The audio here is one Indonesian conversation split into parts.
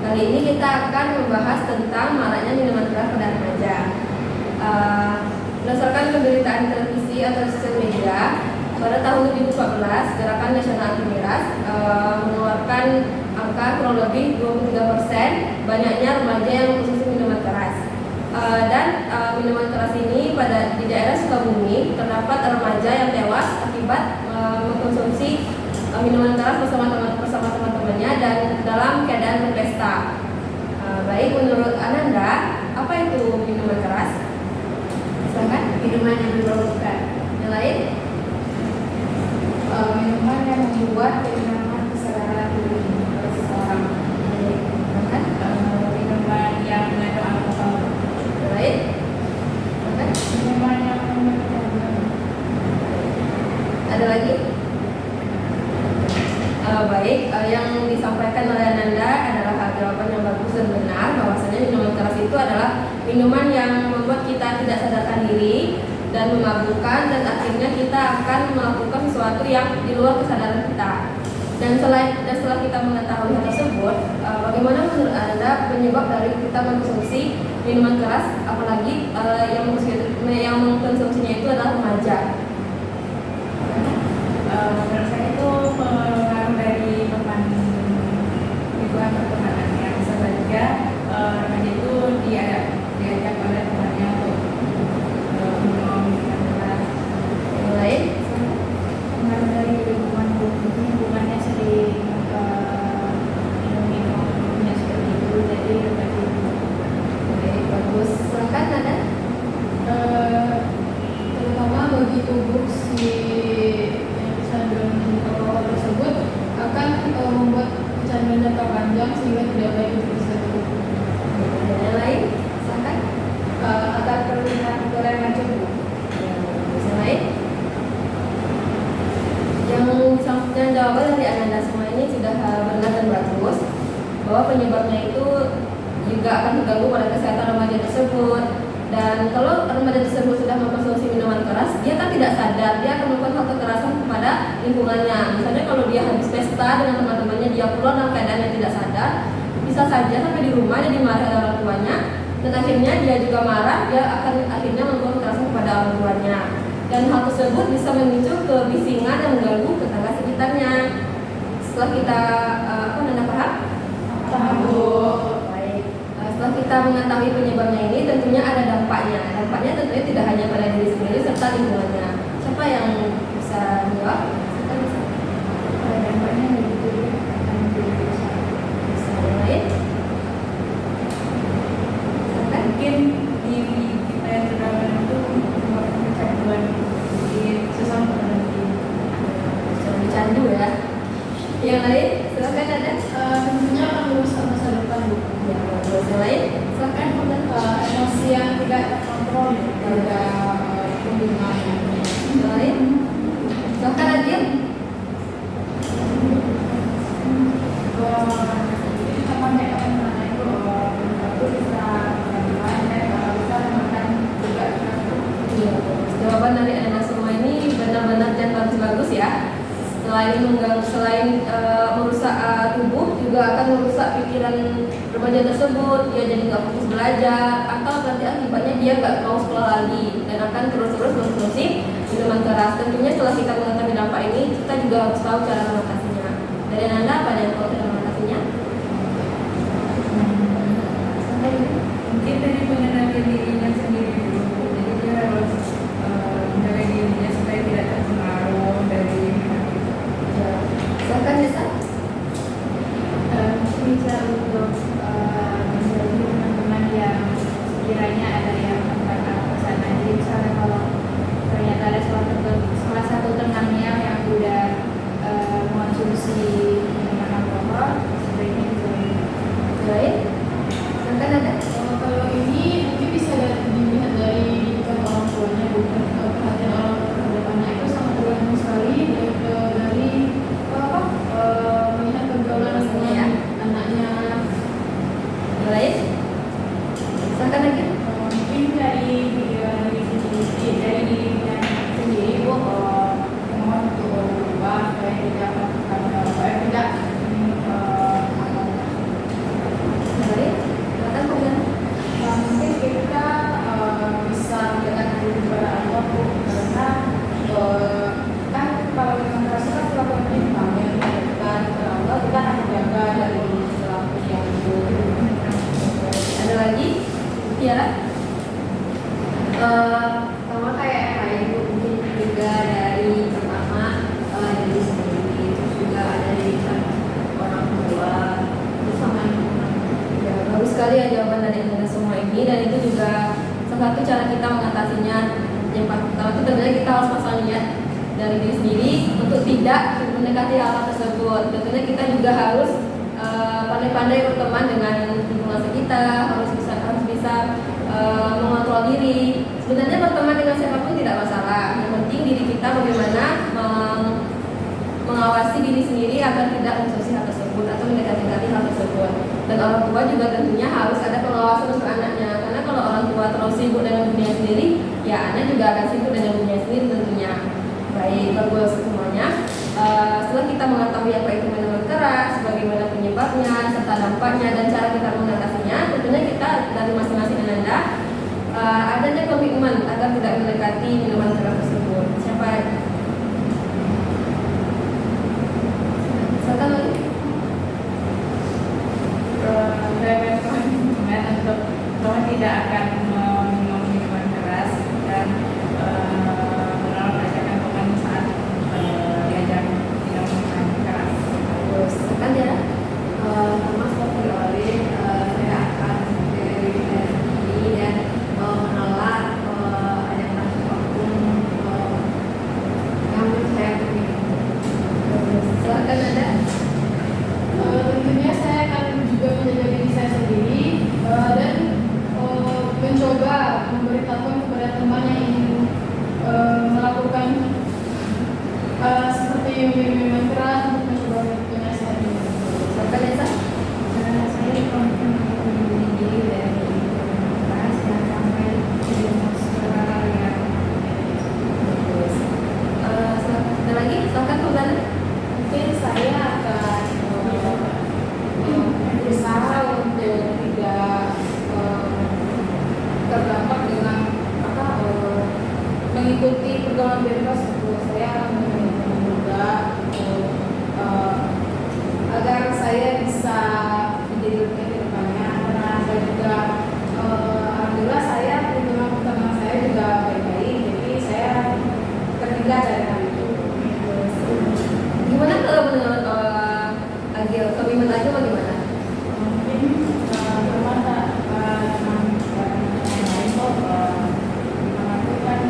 Kali ini kita akan membahas tentang maraknya minuman keras pada remaja. Berdasarkan pemberitaan televisi atau sosial media, pada tahun 2014 Gerakan Nasional Anti Miras mengeluarkan angka kurang lebih 23% banyaknya remaja yang mengkonsumsi minuman keras. Minuman keras ini di daerah Sukabumi terdapat remaja yang tewas akibat mengkonsumsi minuman keras bersama teman-temannya dan dalam keadaan berpesta. Baik, menurut Ananda, apa itu minuman keras? Silakan. Minuman yang memabukkan. Yang lain? Minuman yang membuat kehilangan kesadaran diri seseorang. Silakan. Minuman yang mengandung alkohol. Yang lain? Silakan. Minuman yang memabukkan. Ada lagi? Baik, yang disampaikan oleh Ananda adalah jawaban yang bagus dan benar, bahwasanya minuman keras itu adalah minuman yang membuat kita tidak sadarkan diri dan memabukkan, dan akhirnya kita akan melakukan sesuatu yang di luar kesadaran kita. Dan setelah kita mengetahui hal tersebut, bagaimana menurut Anda penyebab dari kita mengkonsumsi minuman keras, apalagi yang mengkonsumsinya itu adalah remaja? Menurut saya itu pengaruh dari teman lingkungan pertemanan yang bisa saja remaja itu diajak oleh temannya untuk minum minuman keras. Yang lain? Pengaruh dari lingkungannya sering minum-minumnya seperti itu, jadi remaja. Oke, bagus. Silakan Nada. Terutama bagi tubuh si kecanduan alkohol tersebut akan membuat kecanduan jangka panjang sehingga tidak baik untuk kesehatan. Yang lain? Silakan. Akan terlihat remaja. Yang lain? Yang jawaban dari Ananda semua ini sudah benar dan bagus, bahwa penyebabnya itu juga akan terganggu pada kesehatan remaja tersebut. Dan kalau remaja tersebut sudah mengkonsumsi minuman keras, dia kan tidak sadar, dia akan melakukan hal kekerasan kepada lingkungannya. Misalnya kalau dia habis pesta dengan teman-temannya, dia pulang dalam keadaan yang tidak sadar, bisa saja sampai di rumah dia dimarahi oleh orang tuanya, dan akhirnya dia juga marah, dia akan akhirnya melakukan kekerasan kepada orang tuanya. Dan hal tersebut bisa memicu kebisingan dan mengganggu tetangga sekitarnya. Setelah kita Anda paham? Paham, Bu. Baik. Setelah kita mengetahui penyebabnya ini, tentunya ada dampaknya. Dampaknya tentunya tidak hanya pada diri sendiri serta lingkungannya. Siapa yang bisa menjawab? Dampaknya begitu Bisa yang lain? Silakan. mungkin diri kita yang terdapat itu membuat kecanduan di sesama nanti. Jangan dicandu ya. Yang lain? Silakan ada. Tentunya akan merusak masa depan, Bu. Ya, terus yang lain? Silakan. Emosi yang tidak terkontrol pada penggunaan. Yang lain? Silakan Adil. Iya, jawaban dari Anda semua ini benar-benar dan bagus-bagus ya. Selain merusak tubuh, juga akan merusak pikiran remaja tersebut. Dia jadi nggak fokus belajar, atau nanti akibatnya dia nggak mau sekolah lagi dan akan terus-terus mengkonsumsi minuman keras. Tentunya setelah kita mengetahui dampak ini, kita juga harus tahu cara mengatasinya. Dari Anda apa yang tahu cara mengatasinya? Mungkin dari mengenali dirinya sendiri dulu, jadi dia harus menjaga dirinya supaya tidak terpengaruh dari Ya, silakan Desa. bisa untuk menjadi teman-teman yang sekiranya ada yang menggunakan pesan. Jadi misalnya kalau ternyata ada salah satu temannya yang sudah mengonsumsi minuman alkohol, Sama kayak yang lain, mungkin juga dari pertama dari sendiri, terus juga ada dari orang tua, terus sama lingkungan. Ya, bagus sekali ya jawaban dari Anda semua ini, dan itu juga salah satu cara kita mengatasinya. Yang pertama itu tentunya kita harus pasang niat dari diri sendiri untuk tidak mendekati hal tersebut. Tentunya kita juga harus pandai-pandai berteman dengan lingkungan sekitar, harus bisa mengontrol diri. Sebenarnya berteman dengan siapapun tidak masalah. Yang penting diri kita bagaimana mengawasi diri sendiri agar tidak mengkonsumsi hal tersebut atau mendekati hal tersebut. Dan orang tua juga tentunya harus ada pengawasan untuk anaknya. Karena kalau orang tua terlalu sibuk dengan dunia sendiri, ya anak juga akan sibuk dengan dunia sendiri tentunya. Baik, bagus semuanya. Setelah kita mengetahui apa itu minuman keras, bagaimana penyebabnya, serta dampaknya dan cara kita mengatasinya, tentunya kita dari masing-masing Anda adanya komitmen agar tidak mendekati minuman keras tersebut. Siapa? Silakan lagi. Saya berkomitmen untuk bahwa tidak akan minum minuman keras dan menolak ajakan teman saat diajak minum minuman keras. Terus kan ya, sama seperti Olin, saya akan dari ini dan menolak ajakan apapun yang menurut saya penting. Silakan Anda. Tentunya saya akan juga menjaga diri saya sendiri dan mencoba memberitahukan kepada teman yang ingin melakukan seperti minuman keras untuk mencoba menasihati. Silakan Desa. Saya komitmen untuk melindungi diri dari minuman keras dan sampai jerumus terlarang yang Ada lagi? Silakan Tuhan. Mungkin saya akan berusaha untuk tidak terdampak dengan mengikuti pergaulan bebas. Saya akan mencoba juga agar saya bisa menjadi lebih ke depannya, karena saya juga alhamdulillah saya lingkungan teman saya juga baik-baik, jadi saya terhindar dari hal itu. Gimana kalau menurut Agil, komitmen Agil bagaimana? Mungkin teman yang lain kok melakukan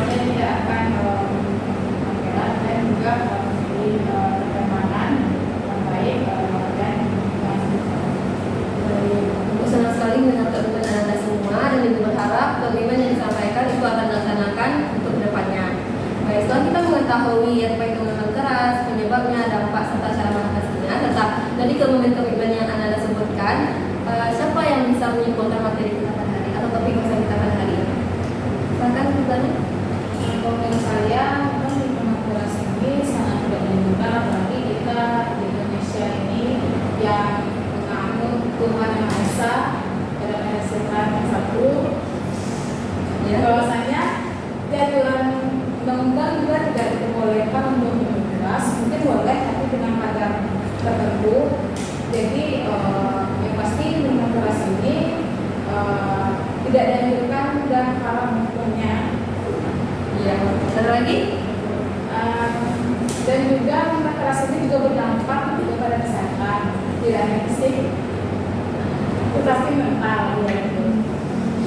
saya tidak akan menggerak dan juga memilih pertemanan yang baik dan Aku senang sekali mendengar komitmen Anda semua dan ibu berharap komitmen yang disampaikan itu akan dilaksanakan untuk kedepannya. Baik, setelah kita mengetahui apa itu minuman keras, penyebabnya, dampak serta cara mengatasinya, serta dari komitmen yang Anda sebutkan, siapa yang bisa menyimpulkan materi kita pada hari atau topik bahasa kita pada hari ini? Silakan bertanya. kalau menurut saya memang lingkungan keras ini sangat tidak diinginkan, apalagi kita di Indonesia ini yang menganut Tuhan yang Maha Esa pada Tuhan yang satu. Ya. Bahwasanya di aturan undang-undang juga tidak diperbolehkan untuk minum keras, mungkin boleh tapi dengan kadar tertentu. Jadi yang pasti minuman keras ini tidak dianjurkan dan haram hukumnya. Iya. Ada lagi? Dan juga minuman keras ini juga berdampak juga pada kesehatan, tidak hanya fisik, tetapi mental.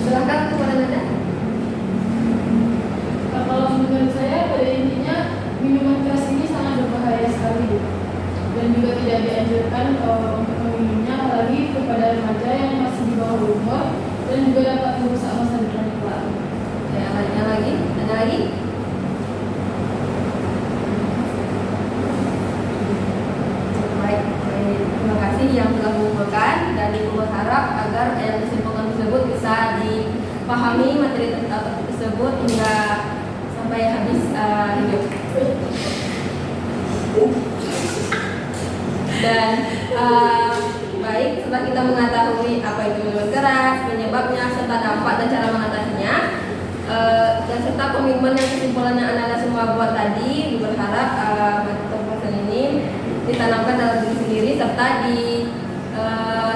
Silakan kepada Anda. Kalau menurut saya pada intinya minuman keras ini sangat berbahaya sekali dan juga tidak dianjurkan untuk meminumnya, apalagi kepada remaja yang masih di bawah umur dan juga dapat merusak masa depan kelak. Ya, ada lagi? Ada lagi? Baik, terima kasih yang telah mengumpulkan dan ibu berharap agar yang disimpulkan tersebut bisa dipahami materi tersebut hingga sampai habis hidup. Dan baik, setelah kita mengetahui apa itu minuman keras, penyebabnya, serta dampak dan cara mengatasinya, dan serta komitmen yang kesimpulan yang Anda semua buat tadi, berharap materi ini ditanamkan dalam diri sendiri serta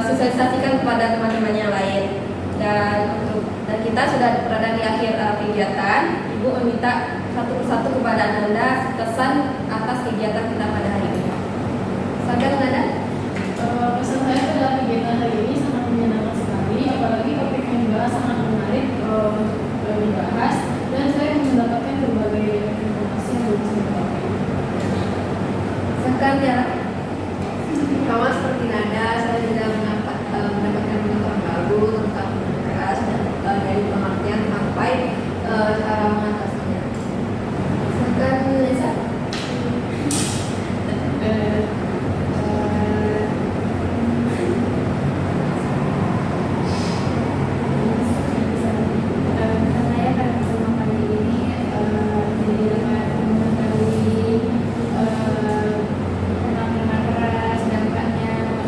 sosialisasikan kepada teman-teman yang lain. Dan kita sudah berada di akhir kegiatan. Ibu meminta satu persatu kepada Ananda pesan atas kegiatan kita pada hari ini. Silakan Ananda. Pesan saya adalah kegiatan hari ini sangat menyenangkan sekali, apalagi topik yang dibahas sangat menarik untuk dibahas, dan saya mendapatkan berbagai informasi yang belum saya ketahui. Silakan Tiara. Sama seperti Nada, saya juga mendapatkan pengetahuan baru tentang keras dan dari pengertian sampai cara mengatasinya. Silakan Lisa. Saya pada pertemuan kali ini jadi dapat mengetahui tentang minuman keras, dampaknya, dan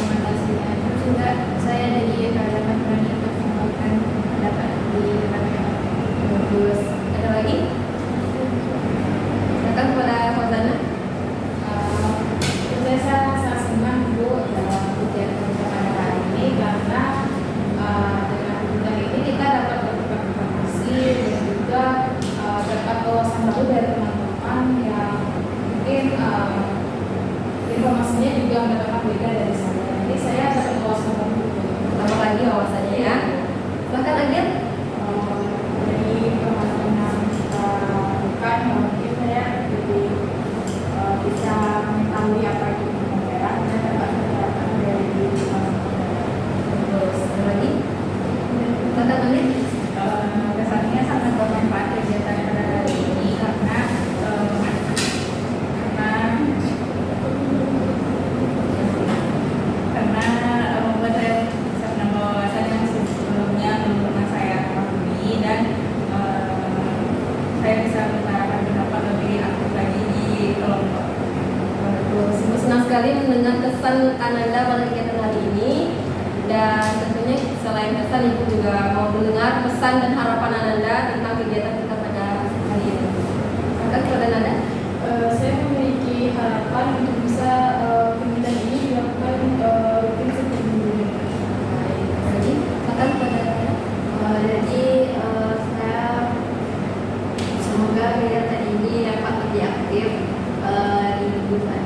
mengatasinya. Terus juga saya jadi dapat berani untuk mengungkapkan pendapat di depan kamera. Bagus. Ada lagi? Silakan kepada Fauzana. Saya sangat senang Bu dalam kegiatan kita pada hari ini karena dengan kegiatan ini kita dapat mendapatkan informasi dan juga dapat wawasan baru dari teman-teman yang mungkin informasinya juga mendapatkan beda dari saya. Jadi saya dapat wawasan baru. Tambah lagi wawasannya ya. Silakan Agil. Dari pengalaman yang kita lakukan, mungkin saya jadi bisa mengetahui apa itu minuman keras dan dapat menerapkan dari Bagus. Ada lagi? Silakan Amin. Kesannya sangat bermanfaat kegiatan pada hari ini karena membuat saya bisa menambah wawasan yang sebelumnya belum pernah saya ketahui, dan saya bisa mengutarakan pendapat lebih aktif lagi di kelompok. Bagus. Ibu senang sekali mendengar kesan Ananda pada kegiatan hari ini. Dan tentunya selain kesan, Ibu juga mau mendengar pesan dan harapan Ananda tentang kegiatan kita pada hari ini. Silakan kepada Ananda. saya memiliki harapan untuk bisa kegiatan ini dilakukan rutin setiap minggu. Baik. Ada lagi? Silakan kepada Ananda. Jadi saya semoga kegiatan ini dapat lebih aktif di minggu depan.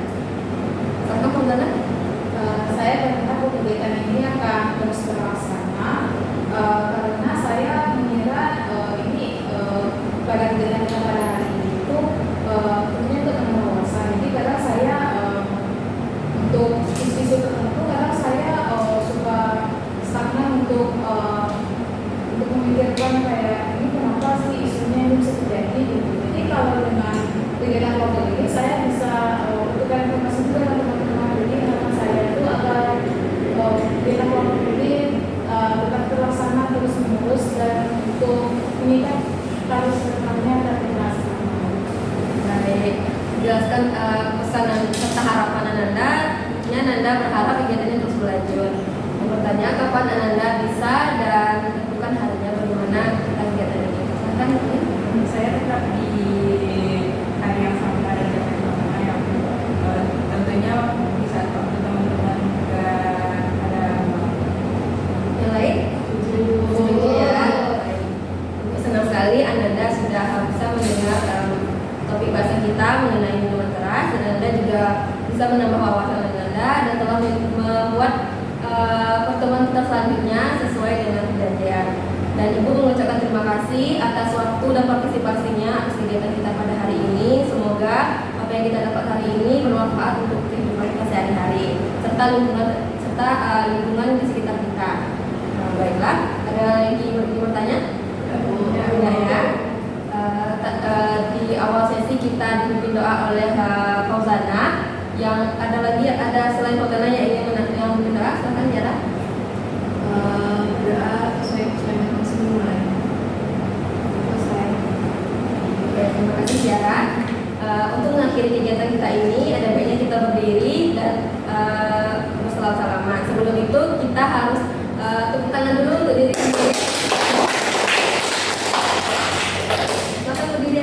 Silakan Fauzana. Saya berharap bahwa kegiatan ini akan terus terlaksana karena saya mengira ini pada kegiatan kita pada hari ini itu tentunya untuk menambah wawasan. Jadi kadang saya untuk isu-isu tertentu kadang saya suka stagnan untuk memikirkan kayak ini kenapa sih isunya ini bisa terjadi gitu. Jadi kalau dengan kegiatan kelompok ini saya bisa untuk informasi juga ke teman-teman. Jadi harapan saya itu agar kegiatan kelompok ini tetap terlaksana terus menerus dan untuk meningkat terus terkenalnya dan terlaksana. Baik. Jelaskan pesan serta harapan Ananda. Tentunya Ananda berharap kegiatan ini terus berlanjut. Yang bertanya kapan Ananda bisa dan tentukan harinya bagaimana kita kegiatan ini. Silakan Amin. Saya tetap di hari yang sama dan jam yang sama, yang tentunya bisa waktu teman-teman juga ada Yang lain? Setuju ya. Baik. Ibu senang sekali Ananda sudah bisa mendengar topik bahasan kita mengenai minuman keras, dan Ananda juga bisa menambah wawasan Ananda dan telah membuat pertemuan kita selanjutnya sesuai dengan perjanjian. Dan Ibu mengucapkan terima kasih atas waktu dan partisipasinya atas kegiatan kita pada hari ini. Semoga apa yang kita dapat hari ini bermanfaat untuk kehidupan kita sehari-hari serta lingkungan di sekitar kita. Baiklah, ada yang ingin bertanya? Ya. Di awal sesi kita dipimpin doa oleh Fauzana. Yang ada selain Fauzana yang ingin memimpin doa, silakan Tiara. Berdoa sesuai dengan semula. Selesai. Oke, terima kasih Tiara. Untuk mengakhiri kegiatan kita ini, ada baiknya kita berdiri dan bersalam-salaman. Sebelum itu kita harus tepuk tangan dulu untuk diri sendiri. Silakan berdiri.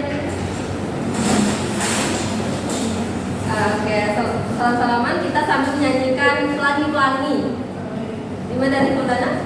Oke, salam-salaman kita sambil menyanyikan pelangi-pelangi. Gimana dari Sultana?